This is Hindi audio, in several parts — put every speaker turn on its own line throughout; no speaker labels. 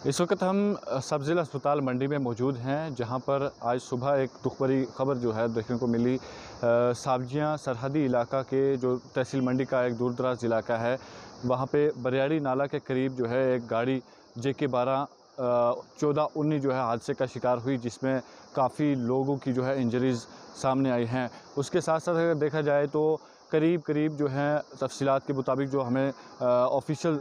इस वक्त हम सब ज़िला अस्पताल मंडी में मौजूद हैं, जहां पर आज सुबह एक दुख भरी खबर जो है देखने को मिली। साब्जियां सरहदी इलाका के जो तहसील मंडी का एक दूर दराज इलाका है, वहां पे बरियाड़ी नाला के करीब जो है एक गाड़ी JK 12 1419 जो है हादसे का शिकार हुई, जिसमें काफ़ी लोगों की जो है इंजरीज़ सामने आई हैं। उसके साथ साथ अगर देखा जाए तो करीब जो है तफसीलात के मुताबिक जो हमें ऑफिशियल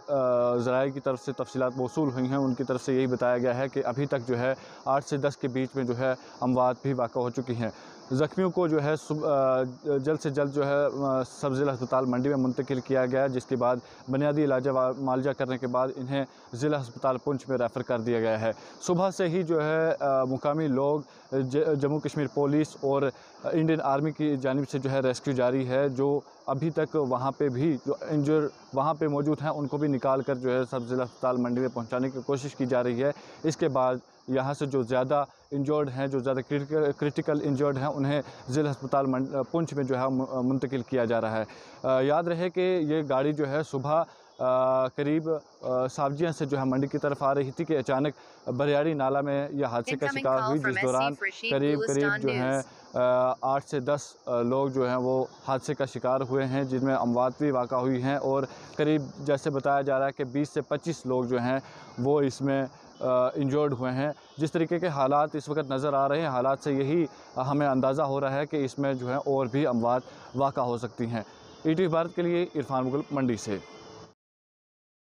ज़राए की तरफ से तफसीलात मौसूल हुई हैं, उनकी तरफ से यही बताया गया है कि अभी तक जो है 8 से 10 के बीच में जो है अमवात भी वाक़ा हो चुकी हैं। ज़ख्मियों को जो है जल्द से जल्द जो है सब ज़िला अस्पताल मंडी में मुंतकिल किया गया, जिसके बाद बुनियादी इलाज मालजा करने के बाद इन्हें ज़िला अस्पताल पुंछ में रेफ़र कर दिया गया है। सुबह से ही जो है मुकामी लोग, जम्मू कश्मीर पुलिस और इंडियन आर्मी की जानिब से जो है रेस्क्यू जारी है। जो अभी तक वहाँ पे भी जो इंजर वहाँ पे मौजूद हैं, उनको भी निकाल कर जो है सब ज़िला अस्पताल मंडी में पहुँचाने की कोशिश की जा रही है। इसके बाद यहाँ से जो ज़्यादा इंजर्ड हैं, जो ज़्यादा क्रिटिकल इंजर्ड हैं, उन्हें ज़िला अस्पताल पुंछ में जो है मुंतकिल किया जा रहा है। याद रहे कि ये गाड़ी जो है सुबह करीब सब्जियां से जो है मंडी की तरफ आ रही थी कि अचानक बरियाड़ी नाला में यह हादसे का शिकार हुई, जिस दौरान करीब जो है 8 से 10 लोग जो हैं वो हादसे का शिकार हुए हैं, जिनमें अमवात भी वाक़ा हुई हैं और करीब जैसे बताया जा रहा है कि 20 से 25 लोग जो हैं वो इसमें इंजर्ड हुए हैं। जिस तरीके के हालात इस वक्त नज़र आ रहे हैं, हालात से यही हमें अंदाज़ा हो रहा है कि इसमें जो है और भी अमवात वाक़ा हो सकती हैं। ETV भारत के लिए इरफान मुगल मंडी से।